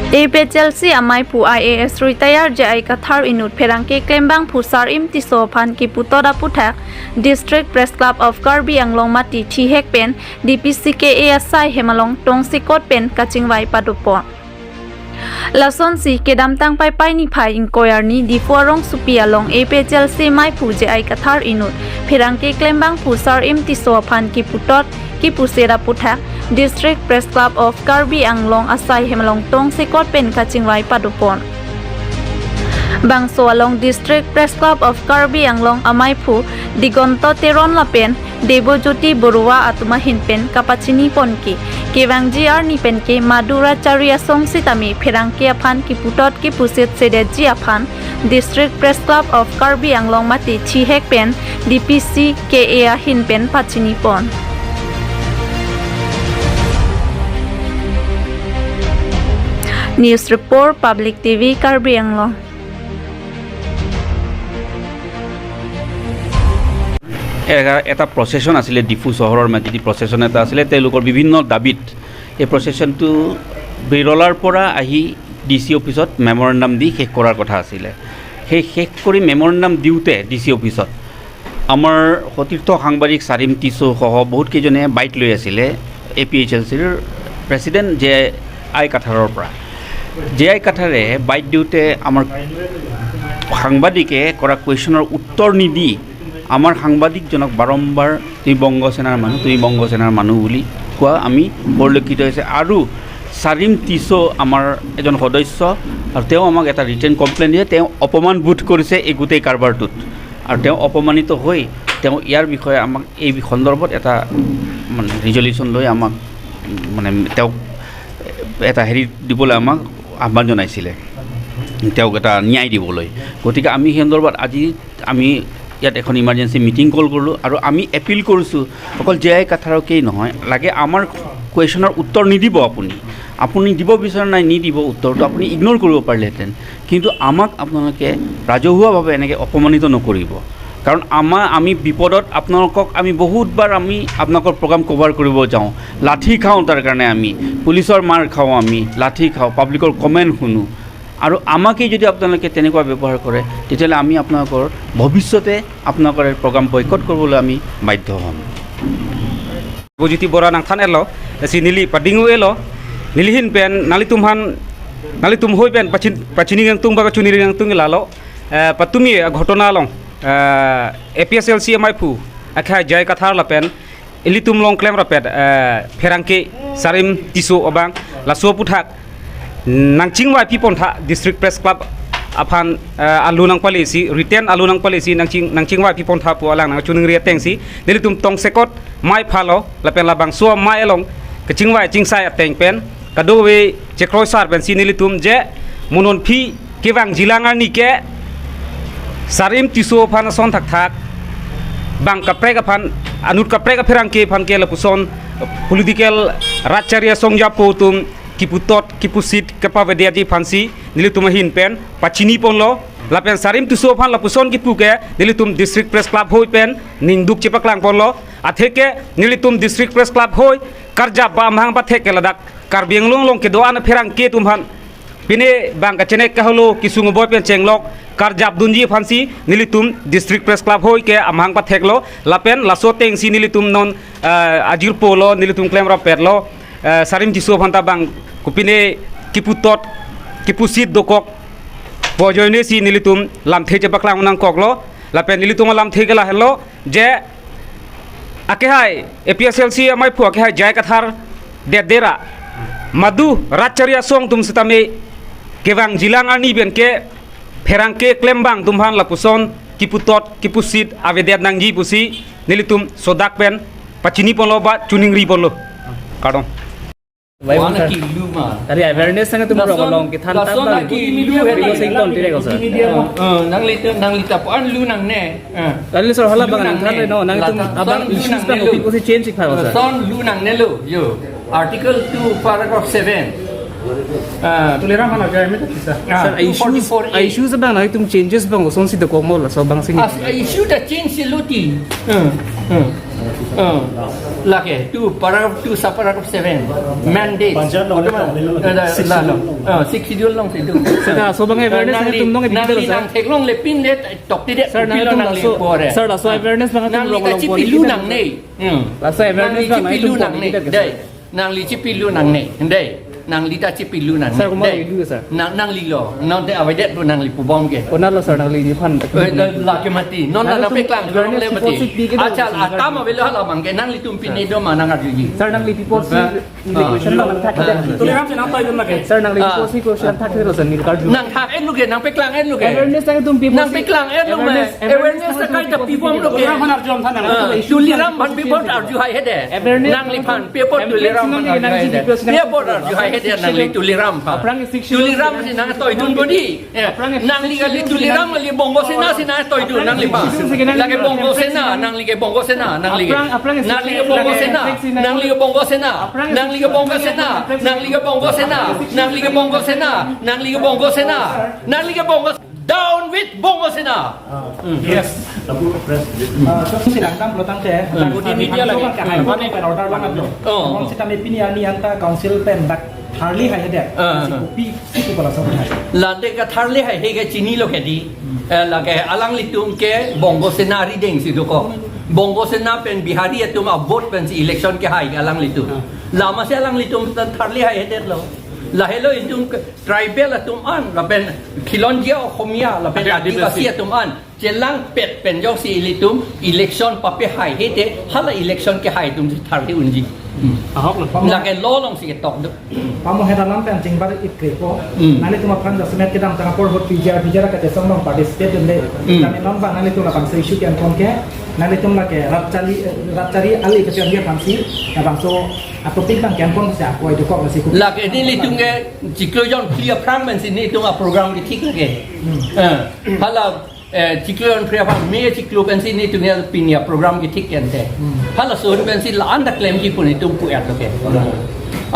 APHLC amai pu IAS retire jai kathar inut pherangke klembang phusar imtiso phan ki putoda puthak District Press Club of Karbi Anglong mati thihek pen DPCK ASI Hemalong tongsikot pen kachingwai padupo Lason si kedam tang pai pai ni phai inquiry ni di forong supia long APHLC mai pu jai kathar inut pherangke klembang phusar imtiso phan ki putot ki pusera puthak District Press Club of Karbi Anglong Asai Hemalong Tong Sikot Pen Kachingwai Padupon Bangso along District Press Club of Karbi Anglong Amaipu Digonto Teron Lapen Debojoti Borua Atuma Hinpen Kapachini Ponki Kevang GR Nipenke Madura Charia Song Sitami Perangke Aphan Kiputot Kipusit Sedeji Aphan District Press Club of Karbi Anglong Mati Chihek Pen DPC KA Hinpen Pachini Pon News Report Public TV Karbi Anglong এটা প্ৰচেছন আছিলে ডিফু চহৰৰ মাজেদি প্ৰচেছন এটা আছিলে তেওঁলোকৰ বিভিন্ন দাবীত এই প্ৰচেছনটো বিৰলাৰ পৰা আহি ডিসি অফিচত মেমৰেণ্ডাম দি শেষ কৰাৰ কথা আছিলে সেই শেষ কৰি মেমৰেণ্ডাম দিওঁতে ডিসি অফিচত আমাৰ সতীৰ্থ সাংবাদিক চাৰিম টিছো সহ বহুত কেইজনে বাইট লৈ আছিলে APHLCৰ প্ৰেছিডেণ্ট জে আই কাঠাৰৰ পৰা জে আই কাঠাৰে বাইট দিওঁতে আমাৰ সাংবাদিকে কৰা কুৱেশ্যনৰ উত্তৰ নিদি আমাৰ সাংবাদিকজনক বাৰম্বাৰ তুমি বংগসেনাৰ মানুহ বুলি কোৱা আমি পৰিলক্ষিত হৈছে আৰু চাৰিম টিছো আমাৰ এজন সদস্য আৰু তেওঁ আমাক এটা ৰিটেন কমপ্লেইন দিয়ে তেওঁ অপমান বোধ কৰিছে এই গোটেই কাৰবাৰটোত আৰু তেওঁ অপমানিত হৈ তেওঁ ইয়াৰ বিষয়ে আমাক এই সন্দৰ্ভত এটা মানে ৰিজলিউশ্যন লৈ আমাক মানে তেওঁ এটা হেৰি দিবলৈ আমাক আহ্বান জনাইছিলে তেওঁক এটা ন্যায় দিবলৈ গতিকে আমি সেই সন্দৰ্ভত আজি আমি ইয়াত এখন ইমাৰ্জেঞ্চি মিটিং কল কৰিলোঁ আৰু আমি এপিল কৰিছোঁ অকল জে আই কাঠাৰকেই নহয় লাগে আমাৰ কুৱেশ্যনৰ উত্তৰ নিদিব আপুনি দিব বিচৰা নাই নিদিব উত্তৰটো আপুনি ইগন'ৰ কৰিব পাৰিলেহেঁতেন কিন্তু আমাক আপোনালোকে ৰাজহুৱাভাৱে এনেকৈ অপমানিত নকৰিব কাৰণ আমি বিপদত আপোনালোকক আমি বহুতবাৰ আমি আপোনালোকৰ প্ৰগ্ৰাম কভাৰ কৰিব যাওঁ লাঠি খাওঁ তাৰ কাৰণে আমি পুলিচৰ মাৰ খাওঁ আমি লাঠি খাওঁ পাব্লিকৰ কমেণ্ট শুনো আৰু আমাকেই যদি আপোনালোকে তেনেকুৱা ব্যৱহাৰ কৰে তেতিয়াহ'লে আমি আপোনালোকৰ ভৱিষ্যতে আপোনালোকৰ প্ৰগ্ৰাম বয়কট কৰিবলৈ আমি বাধ্য হ'ম Bojiti bora nang than elo si nili padingu elo nilihin pen nalitum hoi pen pachini yang tung baga chuniri yang tung lalo patumi ghotona long APHLC maipu akha jai kathar la pen ilitum long claim ra pet pherangke sarim tiso obang laso puthak nangching wai pipon tha District Press Club aphan alunang policy retain alunang policy nangching wai pipon tha pu alang nang chuning ria tengsi nilitum tong sekot mai phalo la pen la bang so mai along kaching wai chingsai ateng pen kadowe chekroi sar pen sinilitum je munon phi kewang jilangar ni ke sarim tiso phan son thak bang kapre ka phan anut kapre ka pherang ke phan ke la puson political racharya songja potum kiputot kipusit kapavediaji phansi nilitum hin pen pachini ponlo la pen sarim tiso phan la puson kipuke nilitum District Press Club hoi pen ningduk chepaklang ponlo atheke nilitum District Press Club hoi karja ba amhang ba theke ladak karbiang long ke doan pherang ke tumhan pine bang ka chenek ka holo kisung boy pen chenglok karja dunji phansi nilitum District Press Club hoi ke amhang ba theklo lapen laso teng si nilitum non ajir polo nilitum claim ra perlo sarim tiso phanta bang kupine kiputot kipusit dokok pojoine si nilitum lamthe chepaklang nang koklo lapen nilitum lamthe gela hello je akehai APHLC amai pu akehai jai kathar dera madu racharya song tum sitame kewang jilang ani ben ke pherangke klembang tumhan lapuson kiputot kipusit avediat nangji pusi nilitum sodak pen pachini ponlo ba chuningri ponlo kadong Wana ki luma. Tadi awareness sangat tu berapa long kita hantar Lasona ki media video sington tidak kau sah. nang lita puan lu nang ne. Tadi soal hala bangan hantar no nang itu abang issues kan opik change sih kau sah. Son lu nang ne lu. Yo. Article 2 paragraph 7. Tuliran mana gaya macam tu sir. Sir, 244A. isu sebang nak itu changes bang, usung si dokomol lah, so bang sini. As issue dah change siluti. Lagi tu paragraph 2 subparagraph 7 mandate. Lalu 6 schedule long situ. Sir, so bang awareness nak tum dong nang editor nang sir. teklong le pin det tok tidak Sir, nang tum laso. Sir, laso awareness bang nang tum li long ka long cipi lu nang nei. Laso awareness bang nak itu nang nei. Dai. Nang li cipi lu nang nei. Dai. Nang li ta cipi lu nang. Sir, kau mau itu sir. Nang li lo. Nang te awai det tu nang li pu bom ke. Onar lo sir nak lini pan. Laki mati. Non na pe klang long le mati. Achal atama velo hala mangke nang li tum pin do ma nang arju ji. Sir, nang lini porsi question bang tak ada. Tuliran sih nampak itu nak. Sir, nang lini porsi question tak ada sir ni karju. Nang thak en lu ke nang pe klang en lu ke. Awareness nak tum people. Nang pe klang en lu me. Awareness ta kai ta pi bom lu ke. Tuliram ban pe bom arju hai hede. Nang li pan pe bom tuliram ban arju hai hede. Pe bom arju hai hede nang li tuliram pa. Tuliram si nang toy dun bodi. Nang li gali tuliram li bongo sena si nang toy dun nang li pa. Lagi bongo sena nang li ke bongo sena nang li. Nang li ke bongo sena. Nang li ke bongo sena. Nang li ke bongo sena. Nang li ke bongo sena. Nang li ke bongo sena. Nang li ke bongo sena. Nang li ke bongo down with bongo sena. Yes. Sidang tam pelotang saya. Di media lagi. Apa ni pen order banget loh. Kalau kita mepini ani anta council pen dak hardly hai ada. Kopi itu kalau sama. Lade ka tharle hai he ke chini lo ke di. Lage alang litum ke bongo sena ri deng si ko. Bongo sena pen bihari atum vote pen si election ke hai alang litum. Lama se alang litum tharle hai he lo. Lahelo itum tribal atum an la pen khilonjia khomia la pen adivasi atum an jelang pet pen jok si litum election pape hai hete hala election ke hai tum tharle unji Ahok lah. lage lo long si tok du Pamu hedalam kan cing bar ikrepo. Nali tu makan dah semet kita tengah por hot pijar ka tesong long participate dende. Kami non bang nali tu la bang isu kian kon ke. Nali tu la ke ratcari ali ke dia fangsi. Na bang so atau pintang kian kon sa ko itu kok masih lage ni litum ke jiklo jon clear pram men si ni tu program ki thik ke hala cikluan priapa me ciklu pensi ni tu ni pinia program ki thik ente hala so pensi la anda claim ki pun itu pu at ke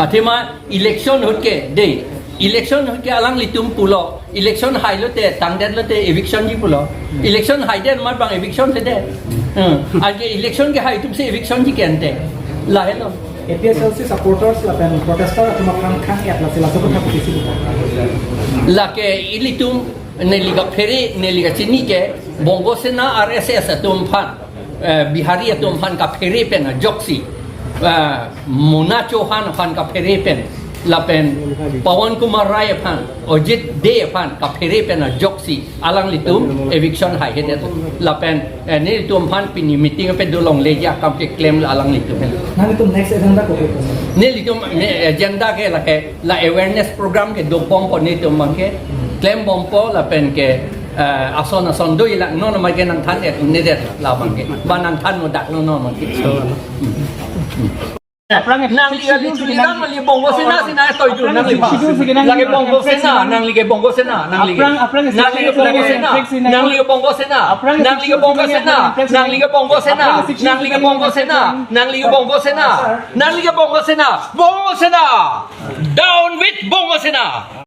athema election hot ke de election hot ke alang litum pulo election hai lo te tangdet lo te eviction ji pulo election hai den mar bang eviction te de age election ke hai tum se eviction ji ke ente la hello APSLC supporters la pen protester atau makan kan ya la sila sebut aku isi. Lake ilitum neliga peri neliga chini ke bongo sena RSS atum fan bihari atum fan ka peri pen joksi munacho han fan ka peri pen la pen Pawan Kumar Rai fan Ojit De fan ka peri pen joksi alang litum eviction hai hedet la pen ni litum fan pini meeting pe dolong leja kam ke claim la alang litum Nali tu next agenda ko ko. ni litum agenda ke la awareness program ke do pompo ni tum ke claim bompo la pen ke ason do ila no ma ke nang than et ni det la bang ke ba nang than no dak no ma ke nang li ali tu nang li bongo sena toy du nang li lagi bongo sena nang li ke bongo sena nang li bongo sena nang li bongo sena nang li bongo sena nang li bongo sena nang li bongo sena nang li bongo sena nang li bongo sena down with bongo sena